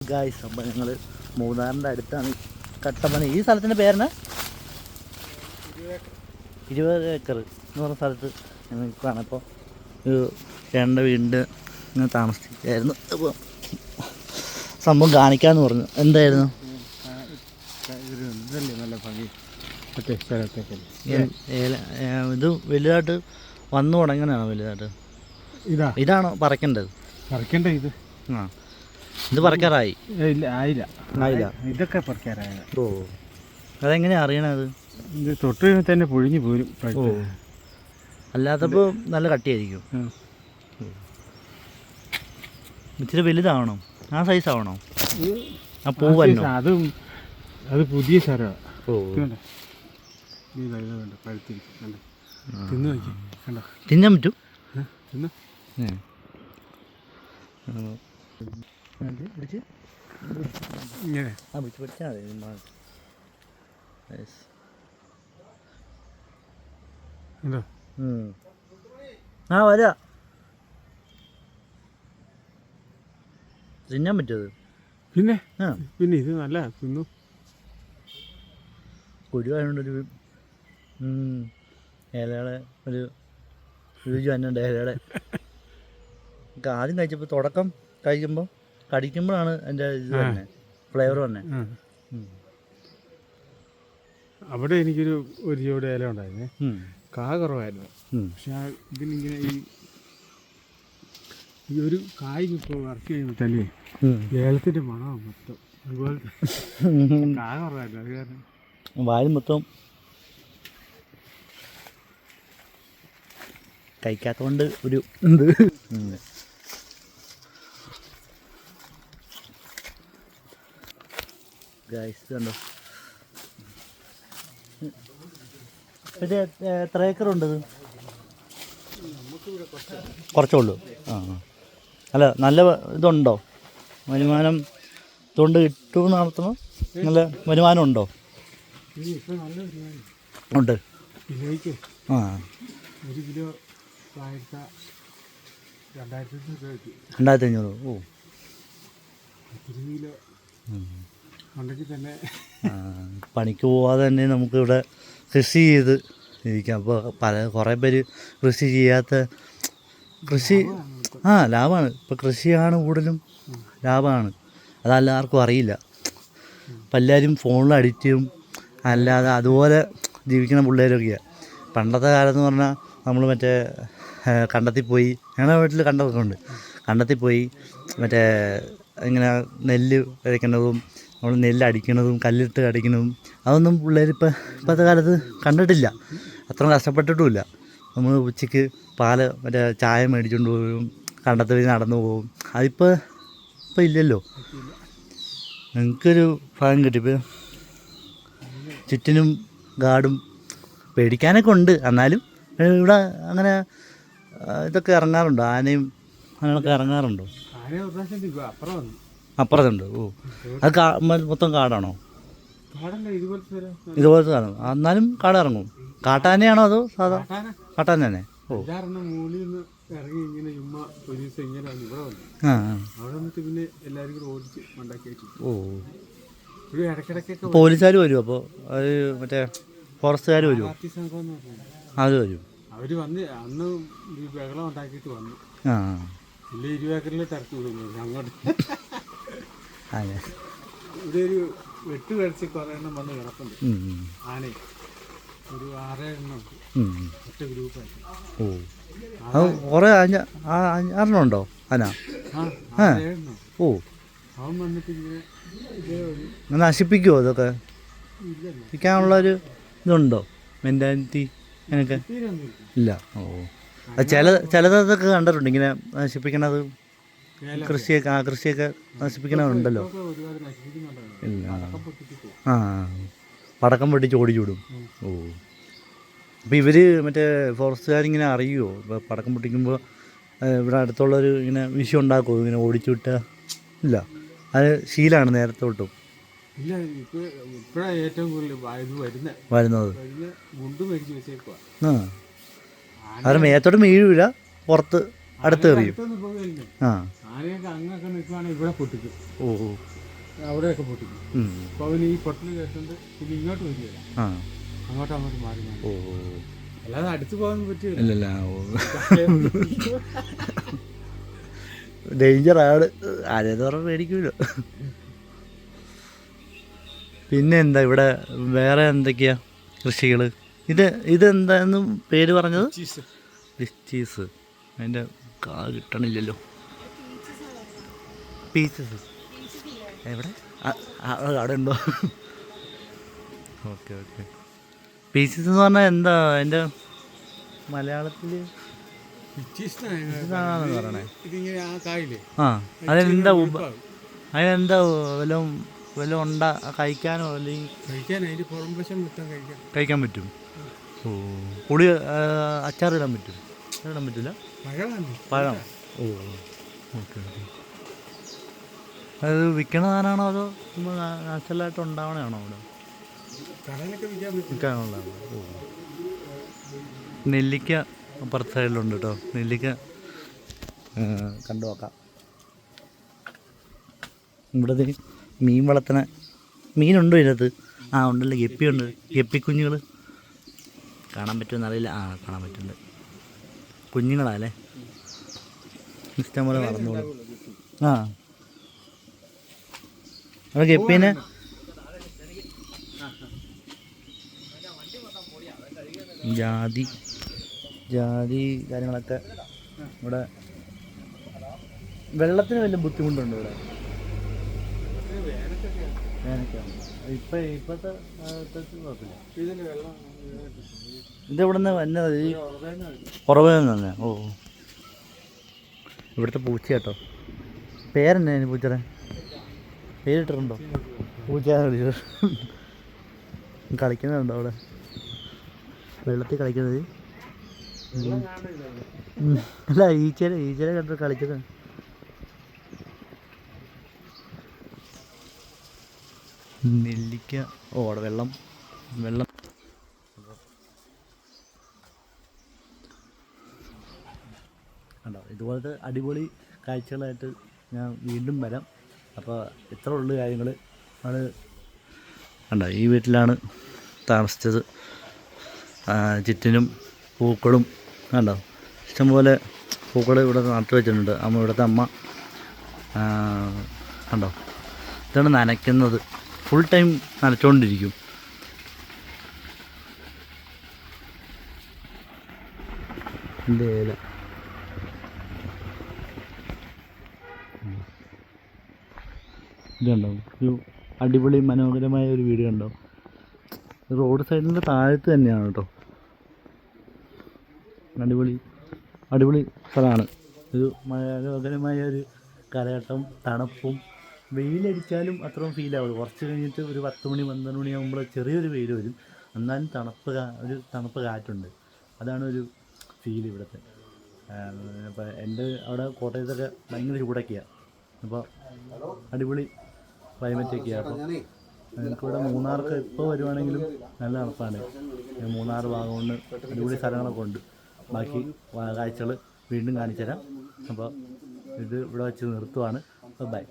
Guys, അപ്പോൾ ഞങ്ങൾ മൂന്നാറിൻ്റെ അടുത്താണ് കട്ടപ്പന. ഈ സ്ഥലത്തിൻ്റെ പേരാണ് 20 ഏക്കർ എന്ന് പറഞ്ഞ സ്ഥലത്ത് ഞങ്ങൾ നിൽക്കുകയാണ്. അപ്പോൾ ഒരു ചേട്ടൻ്റെ വീടിൻ്റെ ഇങ്ങനെ താമസിക്കുകയായിരുന്നു. അപ്പോൾ സംഭവം കാണിക്കാമെന്ന് പറഞ്ഞു. എന്തായിരുന്നു നല്ല ഭംഗി ഇത് വലുതായിട്ട് വന്നു തുടങ്ങാനാണോ? വലുതായിട്ട് ഇതാണോ പറിക്കേണ്ടത്? ഇത് ആ, ഇത് പറിക്കാറായി? ഇല്ല, ആയില്ല. ഇതൊക്കെ പറിക്കാറായ. ഓ, അതെങ്ങനെയാണ് അറിയണത്? ഇത് തൊട്ട് തന്നെ പൊഴിഞ്ഞു പോരും. ഓ, അല്ലാത്തപ്പോൾ നല്ല കട്ടിയായിരിക്കും. ഇച്ചിരി വലുതാവണം, ആ സൈസ് ആവണോ? ആ പൂവല്ലോ, അത് പുതിയ സ്ഥലമാണ്. ഓ, പഴുത്തിരിക്കും. തിന്ന് നോക്കി, കണ്ടോ? തിന്നാൻ പറ്റും. തിന്ന് ഇങ്ങനെ പിടിച്ചാൽ മതി. ഉണ്ടോ? ആ, വരാ. തിന്നാൻ പറ്റുമത്? പിന്നെ ഇത് നല്ല തിന്നു. കുരുവായതുകൊണ്ടൊരു ഇലയുടെ ഒരു രുചി വന്നുണ്ട്. ഇലയുടെ ആദ്യം കഴിച്ചപ്പോൾ തുടക്കം കഴിക്കുമ്പോൾ കടിക്കുമ്പോഴാണ് എൻ്റെ ഇത് തന്നെ ഫ്ലേവർ തന്നെ. അവിടെ എനിക്കൊരു ജോഡി ഇല ഉണ്ടായിരുന്നേ. കാ കുറവായിരുന്നു. പക്ഷെ ഇതിനിങ്ങനെ ഈ ഒരു കായ്ക്ക് ഇപ്പോൾ വറക്കി കഴിയുമ്പോൾ തന്നെ ഏലത്തിൻ്റെ മണമാണ് മൊത്തം. അതുപോലെ കാ കുറവായിരുന്നു. അത് കാരണം വായിൽ മൊത്തം കഴിക്കാത്തതുകൊണ്ട് ഒരു എന്ത് ഗൈസ് കണ്ടോ? ഇത് എത്ര ഏക്കറുണ്ടത്? കുറച്ചേ ഉള്ളൂ. ആ, അല്ല, നല്ല ഇതുണ്ടോ? വരുമാനം ഇതുകൊണ്ട് കിട്ടുമെന്ന് നടത്തുമ്പോൾ നല്ല വരുമാനം ഉണ്ടോ? ഉണ്ട്. ആ, 1 കിലോ 2500. ഓ, 1 കിലോ ഉണ്ടെങ്കിൽ തന്നെ പണിക്ക് പോവാതെ തന്നെ നമുക്കിവിടെ കൃഷി ചെയ്ത് ഇരിക്കാം. അപ്പോൾ കുറേ പേര് കൃഷി ചെയ്യാത്ത ലാഭമാണ്. ഇപ്പോൾ കൃഷിയാണ് കൂടുതലും ലാഭമാണ്. അതെല്ലാവർക്കും അറിയില്ല. ഇപ്പം എല്ലാവരും ഫോണിൽ അഡിക്റ്റും അല്ലാതെ അതുപോലെ ജീവിക്കുന്ന പിള്ളേരൊക്കെയാണ്. പണ്ടത്തെ കാലം എന്ന് പറഞ്ഞാൽ നമ്മൾ മറ്റേ കണ്ടത്തിൽ പോയി, ഞങ്ങളുടെ വീട്ടിൽ കണ്ടതൊക്കെ ഉണ്ട്. കണ്ടത്തിൽ പോയി മറ്റേ ഇങ്ങനെ നെല്ല് വിതയ്ക്കുന്നതും നമ്മൾ നെല്ല് അടിക്കുന്നതും കല്ലിട്ട് അടിക്കുന്നതും അതൊന്നും പിള്ളേരിപ്പോൾ ഇപ്പോഴത്തെ കാലത്ത് കണ്ടിട്ടില്ല. അത്ര കഷ്ടപ്പെട്ടിട്ടുമില്ല. നമ്മൾ ഉച്ചയ്ക്ക് മറ്റേ ചായ മേടിച്ചുകൊണ്ട് പോകും, കണ്ടത്തിൽ നടന്നു പോകും. അതിപ്പോൾ ഇല്ലല്ലോ. എനിക്കൊരു ഭാഗം കിട്ടി. ഇപ്പോൾ ചുറ്റിനും ഗാർഡും പേടിക്കാനൊക്കെ ഉണ്ട്. എന്നാലും ഇവിടെ അങ്ങനെ ഇതൊക്കെ ഇറങ്ങാറുണ്ടോ? ആനയും അങ്ങനെയൊക്കെ ഇറങ്ങാറുണ്ടോ? അപ്പുറത്തുണ്ട്. ഓ, അത് മൊത്തം കാടാണോ? ഇതുപോലത്തെ സാധനം. എന്നാലും കാട് ഇറങ്ങും. കാട്ടാനയാണോ അതോ സാധാ കാട്ടാന തന്നെ? ഓ, പോലീസുകാർ വരുമോ? അപ്പോൾ അത് മറ്റേ ഫോറസ്റ്റുകാർ വരുമോ? അത് വരും. അവർ വന്ന് അന്ന് ഈ ബഹളം ഉണ്ടാക്കിയിട്ട് വന്നു. ആ, ഇല്ല, 20 ഏക്കറിൽ തിരക്ക് വിടുന്നു അങ്ങോട്ട്. അതെ, ഇവിടെ ഒരു 8 കഴിച്ച് കുറേ എണ്ണം വന്ന് കിടപ്പുണ്ട്. ആനയെ ഒരു 6 എണ്ണം ഒറ്റ ഗ്രൂപ്പായിട്ട്. ഓ, അത് കുറേ 6 ഉണ്ടോ ആന? ഓ, അവൻ വന്നിട്ട് ഇങ്ങനെ നശിപ്പിക്കുമോ അതൊക്കെ? നശിപ്പിക്കാനുള്ളൊരു ഇതുണ്ടോ? മെൻറ്റാലിറ്റി അങ്ങനെയൊക്കെ ഇല്ല. ഓ, ചിലതൊക്കെ കണ്ടിട്ടുണ്ട് ഇങ്ങനെ നശിപ്പിക്കണത്. കൃഷിയൊക്കെ നശിപ്പിക്കണമുണ്ടല്ലോ. ഇല്ല. ആ, പടക്കം പൊട്ടിച്ച് ഓടിച്ചൂടും. ഓ, അപ്പോൾ ഇവർ മറ്റേ ഫോറസ്റ്റുകാരിങ്ങനെ അറിയുമോ? ഇപ്പോൾ പടക്കം പൊട്ടിക്കുമ്പോൾ ഇവിടെ അടുത്തുള്ളൊരു ഇങ്ങനെ വിഷയം ഉണ്ടാക്കുമോ ഇങ്ങനെ ഓടിച്ചു വിട്ടാൽ? ഇല്ല, അത് ശീലമാണ് നേരത്തെ തൊട്ടും. ഇല്ല, ഇപ്പോഴാണ് ഏറ്റവും കൂടുതൽ വരുന്നത്. ഗുണ്ട് മേടിച്ച് വെച്ചേക്കുക. ആ, അവരുടെ മേത്തോട്ട് വീഴില്ല, പുറത്ത് അടുത്ത് എറിയും. അടുത്തൊന്നും പോകില്ല. ആ ആനയൊക്കെ അങ്ങൊക്കെ നിൽക്കുവാണെങ്കിൽ ഇവിടെ പൊട്ടിക്കും, ഓ അവിടെയൊക്കെ പൊട്ടിക്കും. അപ്പോൾ അവന് ഈ പൊട്ടൽ കേട്ടുണ്ട് പിന്നെ ഇങ്ങോട്ട് വരികയില്ല, ആ അങ്ങോട്ട് മാറി മാറി. ഓ അല്ലാതെ അടുത്ത് പോകാൻ പറ്റില്ല. ഇല്ലല്ല ഓ ഡേഞ്ചറാണ്, ആരെന്ന് പറഞ്ഞാൽ പേടിക്കുമല്ലോ. പിന്നെ എന്താ ഇവിടെ വേറെ എന്തൊക്കെയാ കൃഷികൾ? ഇതെന്താന്ന് പേര് പറഞ്ഞത്? ലിച്ചീസ്. അതിൻ്റെ കിട്ടണില്ലല്ലോ. പീച്ചസ് എവിടെ? അവിടെ ഉണ്ടോ? Okay okay. പീച്ചസ് എന്ന് പറഞ്ഞാൽ എന്താ അതിൻ്റെ മലയാളത്തിൽ? പറയണേ. ഇതിങ്ങനെ ആ കായില്ലേ, ആ അതിനെന്താ അതിനെന്താ വല്ല ഉണ്ട കഴിക്കാനോ അല്ലെങ്കിൽ കഴിക്കാൻ അതിൻ്റെ പുറം വശം കഴിക്കാൻ പറ്റും? ഓ പുളി അച്ചാറിടാൻ പറ്റും? ഇടാൻ പറ്റില്ല. പഴം. ഓ ഓക്കെ ഓക്കെ. അത് വിൽക്കണ സാധനമാണോ അതോ നാച്ചുറലായിട്ട് ഉണ്ടാവണതാണോ അവിടെ? വിൽക്കാനുള്ളതാണ്. ഓ നെല്ലിക്ക അപ്പുറത്തെ സൈഡിലുണ്ട് കേട്ടോ. നെല്ലിക്ക കണ്ടു നോക്കാം. ഇവിടെ മീൻ വളർത്തണ മീനുണ്ടോ ഇതിനകത്ത്? ആ ഉണ്ടല്ലോ, ഗപ്പിയുണ്ട്. ഗപ്പിക്കുഞ്ഞുങ്ങൾ കാണാൻ പറ്റുമെന്ന് അറിയില്ല. ആ കാണാൻ പറ്റുന്നുണ്ട്. കുഞ്ഞുങ്ങളല്ലേ, ഇഷ്ടം പോലെ വളർന്നോളൂ. ആ അത് ഗപ്പീനെ ജാതി കാര്യങ്ങളൊക്കെ ഇവിടെ. വെള്ളത്തിന് വല്ല ബുദ്ധിമുട്ടുണ്ടോ ഇവിടെ? വേനൽക്കാണ്. ഇപ്പോഴത്തെ കുഴപ്പമില്ല. ഇതെവിടെ നിന്ന് വന്നത്? ഈ പുറമേ തന്നെ. ഓ ഇവിടുത്തെ പൂച്ച കേട്ടോ. പേരെന്നാ പൂച്ചയുടെ പേരിട്ടിട്ടുണ്ടോ? പൂച്ച കളിക്കുന്നുണ്ടോ അവിടെ വെള്ളത്തിൽ കളിക്കുന്നത്? അല്ല ഈച്ചേരെ കണ്ടിട്ട് കളിക്കുന്നത്. നെല്ലിക്ക. ഓ അവിടെ വെള്ളം കണ്ടോ. ഇതുപോലത്തെ അടിപൊളി കാഴ്ചകളായിട്ട് ഞാൻ വീണ്ടും വരാം. അപ്പോൾ ഇത്ര ഉള്ളു കാര്യങ്ങൾ. അത് കണ്ടോ, ഈ വീട്ടിലാണ് താമസിച്ചത്. ചുറ്റിനും പൂക്കളും കണ്ടോ, ഇഷ്ടംപോലെ പൂക്കൾ ഇവിടെ നട്ടു വെച്ചിട്ടുണ്ട്. ഇവിടുത്തെ അമ്മ കണ്ടോ, ഇതാണ് നനയ്ക്കുന്നത്. Full time നനച്ചുകൊണ്ടിരിക്കും. എൻ്റെ ഇല ഇതുണ്ടോ, ഒരു അടിപൊളി മനോഹരമായ ഒരു വീട് കണ്ടോ. റോഡ് സൈഡിൻ്റെ താഴത്ത് തന്നെയാണ് കേട്ടോ. അടിപൊളി സ്ഥലമാണ്. ഒരു മനോഹരമായ ഒരു കാലഘട്ടം, തണുപ്പും. വെയിലടിച്ചാലും അത്രയും ഫീലാവുള്ളൂ. കുറച്ച് കഴിഞ്ഞിട്ട് ഒരു 10 മണി 12 മണിയാകുമ്പോൾ ചെറിയൊരു വെയിൽ വരും. എന്നാലും തണുപ്പ് കാറ്റുണ്ട്. അതാണ് ഒരു ഫീൽ ഇവിടുത്തെ. അപ്പോൾ എൻ്റെ അവിടെ കോട്ടയത്തൊക്കെ ഭയങ്കര ചൂടൊക്കെയാണ്. അപ്പോൾ അടിപൊളി ക്ലൈമറ്റൊക്കെയാണ്. അപ്പോൾ എനിക്കിവിടെ മൂന്നാർക്ക് ഇപ്പോൾ വരുവാണെങ്കിലും നല്ല തണുപ്പാണ്. മൂന്നാർ ഭാഗമുണ്ട്, അടിപൊളി സ്ഥലങ്ങളൊക്കെ ഉണ്ട്. ബാക്കി കാഴ്ചകൾ വീണ്ടും കാണിച്ചു തരാം. അപ്പോൾ ഇത് ഇവിടെ വെച്ച് നിർത്തുവാണ്. ബൈ.